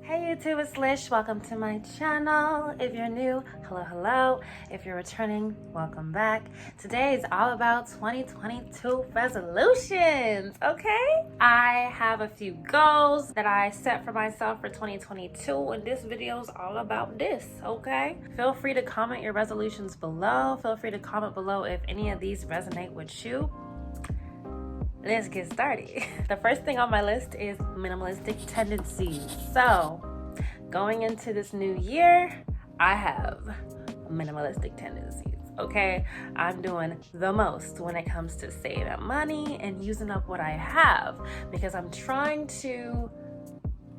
Hey YouTube, it's Lish. Welcome to my channel. If you're new, hello. If you're returning, welcome back. Today is all about 2022 resolutions, okay? I have a few goals that I set for myself for 2022, and this video is all about this, okay? Feel free to comment your resolutions below. Feel free to comment below if any of these resonate with you. Let's get started. The first thing on my list is minimalistic tendencies. So, going into this new year, I have minimalistic tendencies, okay? I'm doing the most when it comes to saving money and using up what I have because I'm trying to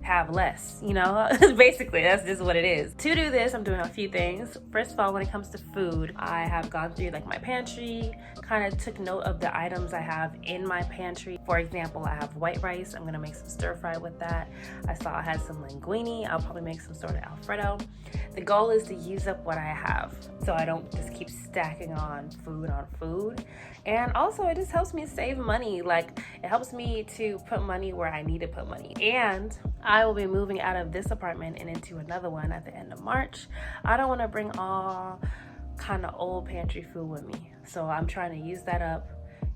have less, you know? Basically, that's just what it is. To do this, I'm doing a few things. First of all, when it comes to food, I have gone through like my pantry, kind of took note of the items I have in my pantry. For example, I have white rice. I'm gonna make some stir fry with that. I saw I had some linguine. I'll probably make some sort of Alfredo. The goal is to use up what I have so I don't just keep stacking on food. And also it just helps me save money. Like it helps me to put money where I need to put money. And I will be moving out of this apartment and into another one at the end of March. I don't want to bring all kind of old pantry food with me. So I'm trying to use that up.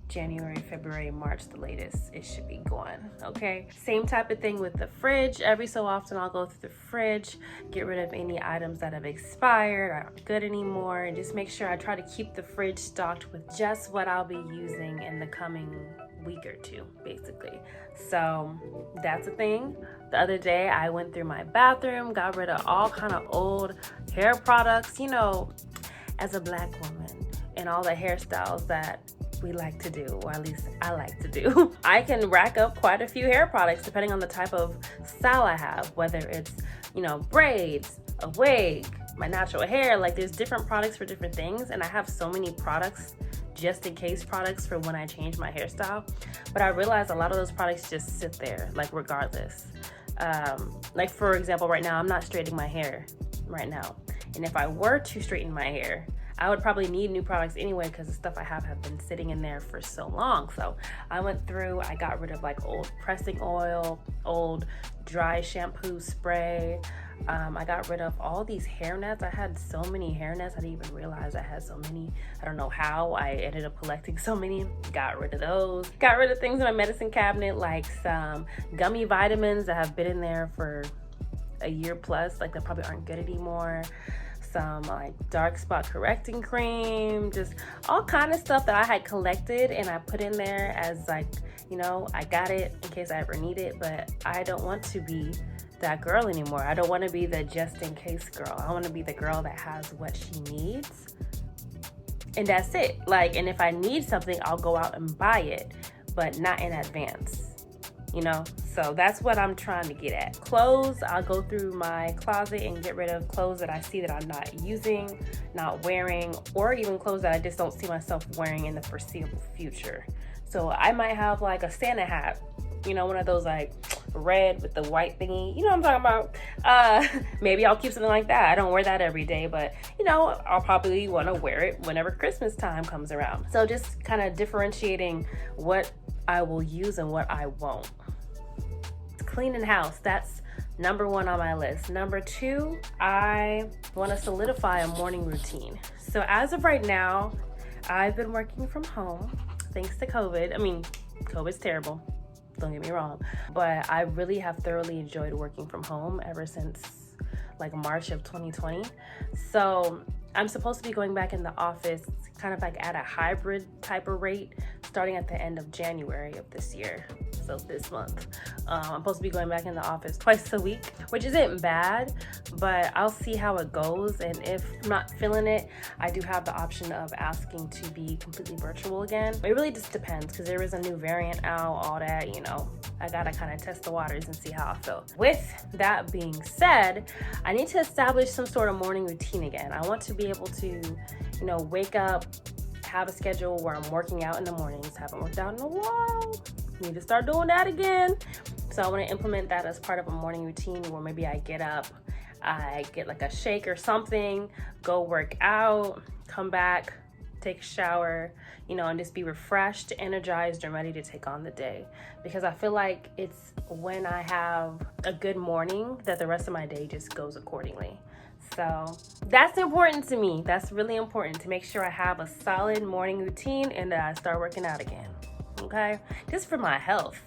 January, February, March, the latest it should be gone, okay? Same type of thing with the fridge. Every so often I'll go through the fridge, get rid of any items that have expired, aren't good anymore, and just make sure I try to keep the fridge stocked with just what I'll be using in the coming week or two, basically. So that's a thing. The other day I went through my bathroom, got rid of all kind of old hair products, you know, as a Black woman, and all the hairstyles that we like to do, or at least I like to do. I can rack up quite a few hair products depending on the type of style I have, whether it's, you know, braids, a wig, my natural hair. Like there's different products for different things, and I have so many products, just in case products for when I change my hairstyle. But I realize a lot of those products just sit there, like regardless. Like for example, right now I'm not straightening my hair right now, and if I were to straighten my hair, I would probably need new products anyway because the stuff I have been sitting in there for so long. So I went through, I got rid of like old pressing oil, old dry shampoo spray. I got rid of all these hair nets. I had so many hair nets. I didn't even realize I had so many. I don't know how I ended up collecting so many. Got rid of those. Got rid of things in my medicine cabinet like some gummy vitamins that have been in there for a year plus. Like they probably aren't good anymore. Some like dark spot correcting cream, just all kind of stuff that I had collected and I put in there as like, you know, I got it in case I ever need it, but I don't want to be that girl anymore. I don't want to be the just in case girl. I want to be the girl that has what she needs and that's it. Like, and if I need something, I'll go out and buy it, but not in advance. You know, so that's what I'm trying to get at. Clothes, I'll go through my closet and get rid of clothes that I see that I'm not using, not wearing, or even clothes that I just don't see myself wearing in the foreseeable future. So I might have like a Santa hat, you know, one of those like red with the white thingy, you know what I'm talking about? Maybe I'll keep something like that. I don't wear that every day, but you know, I'll probably want to wear it whenever Christmas time comes around. So just kind of differentiating what I will use and what I won't. Cleaning house, that's number one on my list. Number two, I want to solidify a morning routine. So as of right now, I've been working from home thanks to COVID. I mean, COVID's terrible, don't get me wrong, but I really have thoroughly enjoyed working from home ever since like March of 2020. So I'm supposed to be going back in the office kind of like at a hybrid type of rate starting at the end of January of this year. So this month, I'm supposed to be going back in the office twice a week, which isn't bad, but I'll see how it goes. And if I'm not feeling it, I do have the option of asking to be completely virtual again. It really just depends because there is a new variant out, all that, you know, I gotta kind of test the waters and see how I feel. With that being said, I need to establish some sort of morning routine again. I want to be able to, you know, wake up, have a schedule where I'm working out in the mornings. Haven't worked out in a while. Need to start doing that again. So I want to implement that as part of a morning routine where maybe I get up, I get like a shake or something, go work out, come back, take a shower, and just be refreshed, energized, and ready to take on the day. Because I feel like it's when I have a good morning that the rest of my day just goes accordingly. So that's important to me. That's really important, to make sure I have a solid morning routine and that I start working out again. Okay? Just for my health.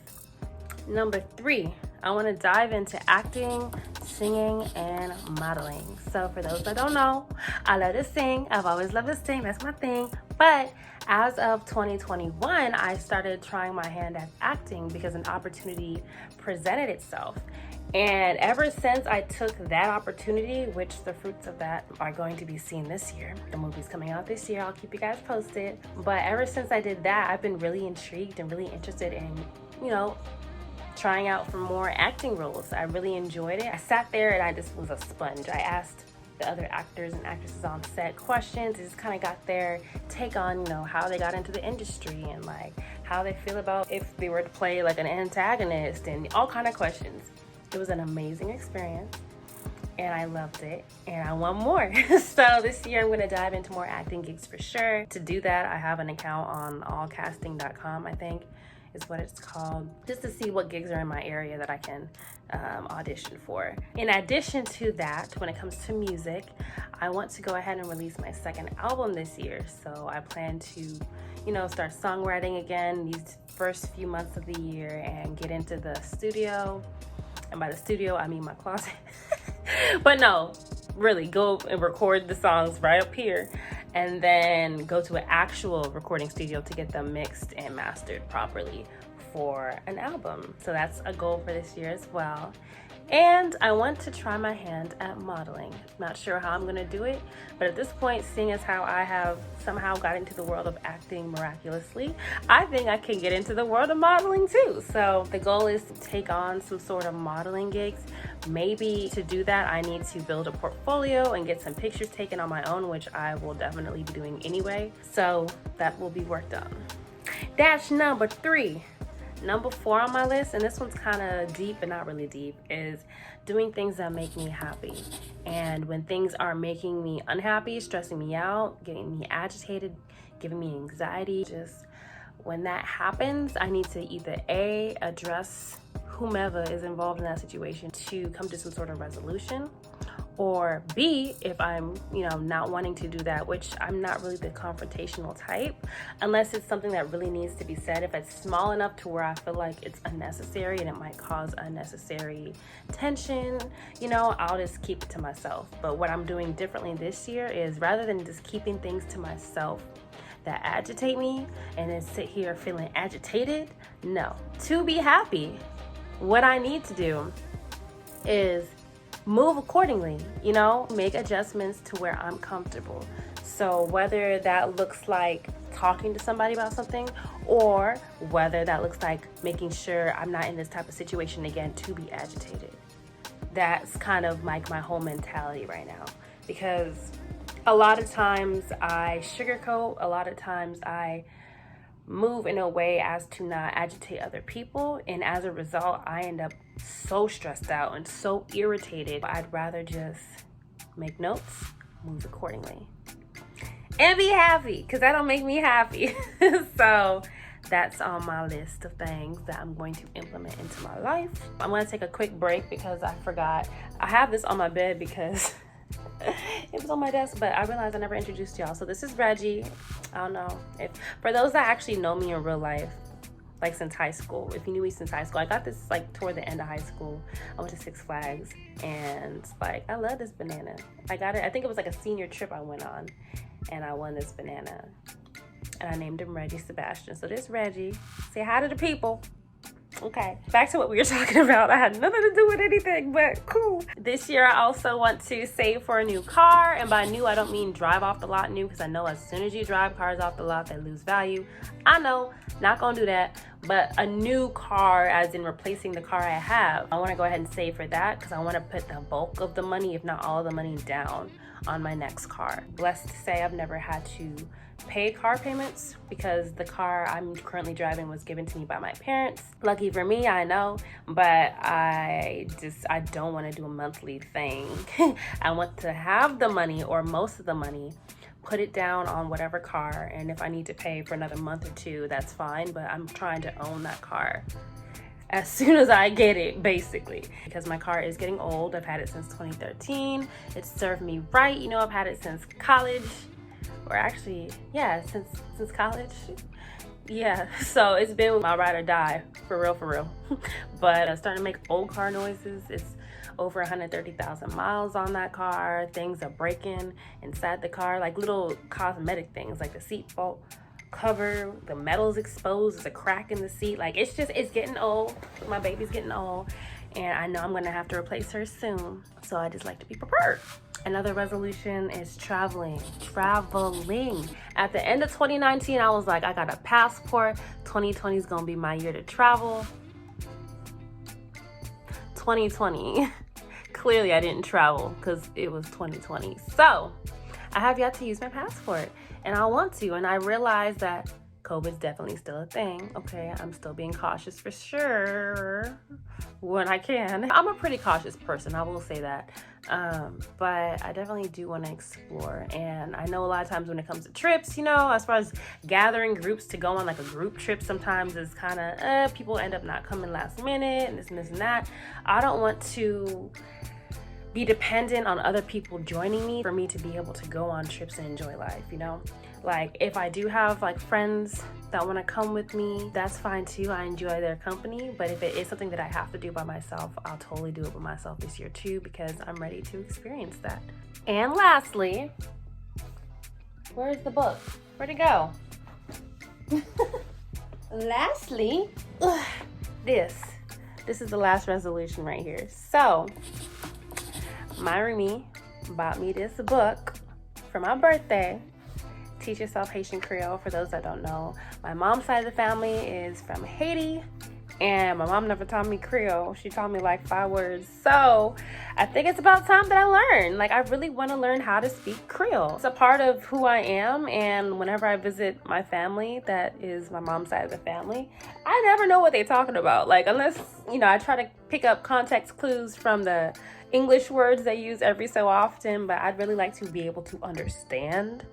Number 3, I want to dive into acting, singing, and modeling. So for those that don't know, I love to sing. I've always loved to sing. That's my thing. But as of 2021, I started trying my hand at acting because an opportunity presented itself. And ever since I took that opportunity, which the fruits of that are going to be seen this year, the movie's coming out this year, I'll keep you guys posted. But ever since I did that, I've been really intrigued and really interested in, trying out for more acting roles. I really enjoyed it. I sat there and I just was a sponge. I asked the other actors and actresses on set questions. I just kind of got their take on, how they got into the industry and like how they feel about if they were to play like an antagonist and all kind of questions. It was an amazing experience and I loved it and I want more. So this year I'm going to dive into more acting gigs for sure. To do that, I have an account on allcasting.com, I think is what it's called, just to see what gigs are in my area that I can audition for. In addition to that, when it comes to music, I want to go ahead and release my second album this year. So I plan to, start songwriting again these first few months of the year and get into the studio. And by the studio, I mean my closet. But no, really go and record the songs right up here and then go to an actual recording studio to get them mixed and mastered properly for an album. So that's a goal for this year as well. And I want to try my hand at modeling. Not sure how I'm going to do it, but at this point, seeing as how I have somehow got into the world of acting miraculously, I think I can get into the world of modeling too. So the goal is to take on some sort of modeling gigs. Maybe to do that, I need to build a portfolio and get some pictures taken on my own, which I will definitely be doing anyway. So that will be worked on. Dash number 3. Number 4 on my list, and this one's kind of deep but not really deep, is doing things that make me happy. And when things are making me unhappy, stressing me out, getting me agitated, giving me anxiety, just when that happens, I need to either A, address whomever is involved in that situation to come to some sort of resolution, or B, if I'm, not wanting to do that, which I'm not really the confrontational type, unless it's something that really needs to be said. If it's small enough to where I feel like it's unnecessary and it might cause unnecessary tension, I'll just keep it to myself. But what I'm doing differently this year is, rather than just keeping things to myself that agitate me and then sit here feeling agitated, no. To be happy, what I need to do is move accordingly, make adjustments to where I'm comfortable. So whether that looks like talking to somebody about something, or whether that looks like making sure I'm not in this type of situation again to be agitated. That's kind of like my whole mentality right now, because a lot of times I sugarcoat, a lot of times I move in a way as to not agitate other people, and as a result I end up so stressed out and so irritated. I'd rather just make notes, move accordingly, and be happy, because that don't make me happy. So that's on my list of things that I'm going to implement into my life. I'm going to take a quick break because I forgot I have this on my bed because it was on my desk, but I realized I never introduced y'all. So this is Reggie. I don't know if for those that actually know me in real life, like since high school, if you knew me since high school, I got this like toward the end of high school. I went to Six Flags, and like I love this banana. I got it, I think it was like a senior trip I went on, and I won this banana, and I named him Reggie Sebastian. So this Reggie, say hi to the people. Okay, back to what we were talking about. I had nothing to do with anything, but cool. This year I also want to save for a new car, and by new I don't mean drive off the lot new, because I know as soon as you drive cars off the lot they lose value. I know, not gonna do that, but a new car as in replacing the car I have. I want to go ahead and save for that because I want to put the bulk of the money, if not all of the money, down on my next car. Blessed to say I've never had to pay car payments because the car I'm currently driving was given to me by my parents. Lucky for me, I know, but I don't want to do a monthly thing. I want to have the money, or most of the money, put it down on whatever car, and if I need to pay for another month or two, that's fine, but I'm trying to own that car as soon as I get it, basically, because my car is getting old. I've had it since 2013. It's served me right. You know, I've had it since college, or actually, yeah, since college. Yeah, so it's been my ride or die, for real. But I'm starting to make old car noises. It's over 130,000 miles on that car. Things are breaking inside the car, like little cosmetic things, like the seat belt cover, the metal's exposed, there's a crack in the seat. Like, it's getting old. My baby's getting old, and I know I'm gonna have to replace her soon, so I just like to be prepared. Another resolution is traveling. At the end of 2019, I was like, I got a passport. 2020 is gonna be my year to travel. 2020, clearly I didn't travel because it was 2020. So I have yet to use my passport, and I want to, and I realize that COVID's definitely still a thing. Okay, I'm still being cautious for sure when I can. I'm a pretty cautious person, I will say that. But I definitely do want to explore. And I know a lot of times when it comes to trips, you know, as far as gathering groups to go on like a group trip, sometimes it's kind of, people end up not coming last minute and this and that. I don't want to be dependent on other people joining me for me to be able to go on trips and enjoy life, you know? Like, if I do have like friends that want to come with me, that's fine too. I enjoy their company. But if it is something that I have to do by myself, I'll totally do it by myself this year too, because I'm ready to experience that. And lastly, where's the book? Where'd it go? Lastly, this is the last resolution right here. So my roomie bought me this book for my birthday. Teach Yourself Haitian Creole. For those that don't know, my mom's side of the family is from Haiti, and my mom never taught me Creole. She taught me like 5 words. So I think it's about time that I learn. Like, I really want to learn how to speak Creole. It's a part of who I am, and whenever I visit my family, that is my mom's side of the family, I never know what they're talking about. Like, unless, you know, I try to pick up context clues from the English words they use every so often, but I'd really like to be able to understand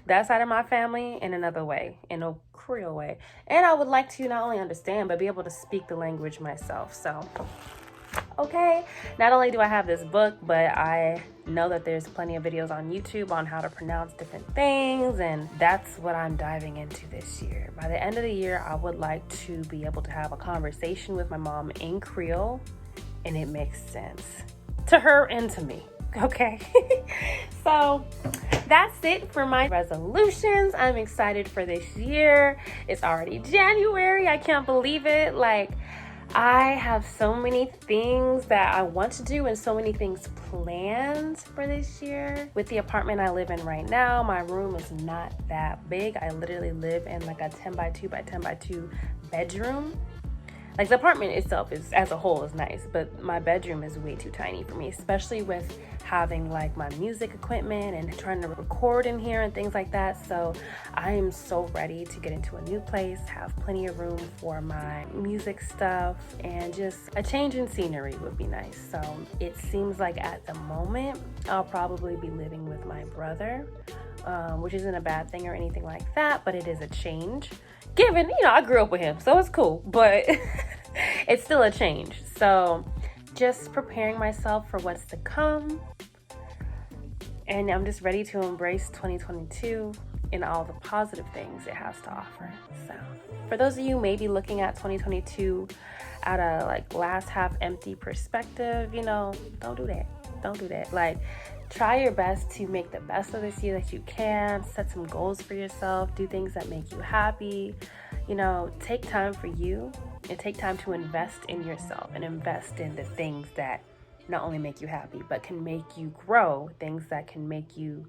that side of my family in another way, in a Creole way. And I would like to not only understand, but be able to speak the language myself. So, okay, not only do I have this book, but I know that there's plenty of videos on YouTube on how to pronounce different things, and that's what I'm diving into this year. By the end of the year, I would like to be able to have a conversation with my mom in Creole, and it makes sense to her and to me. Okay. So that's it for my resolutions. I'm excited for this year. It's already January. I can't believe it. Like, I have so many things that I want to do and so many things planned for this year. With the apartment I live in right now, my room is not that big. I literally live in like a 10 by 2 by 10 by 2 bedroom. Like, the apartment itself is, as a whole, is nice, but my bedroom is way too tiny for me, especially with having like my music equipment and trying to record in here and things like that. So I am so ready to get into a new place, have plenty of room for my music stuff, and just a change in scenery would be nice. So it seems like at the moment I'll probably be living with my brother, which isn't a bad thing or anything like that, but it is a change. Given, you know, I grew up with him, so it's cool, but it's still a change. So just preparing myself for what's to come. And I'm just ready to embrace 2022 and all the positive things it has to offer. So for those of you maybe looking at 2022 at a like glass half empty perspective, you know, don't do that. Don't do that. Like, try your best to make the best of this year that you can. Set some goals for yourself. Do things that make you happy. You know, take time for you and take time to invest in yourself and invest in the things that not only make you happy, but can make you grow. Things that can make you,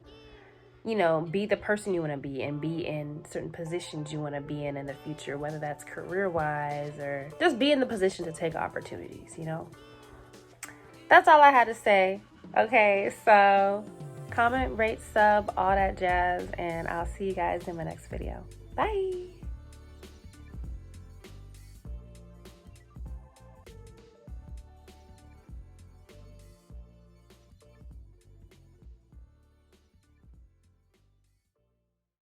you know, be the person you want to be and be in certain positions you want to be in the future, whether that's career-wise or just be in the position to take opportunities, you know. That's all I had to say. Okay, so comment, rate, sub, all that jazz, and I'll see you guys in my next video. Bye.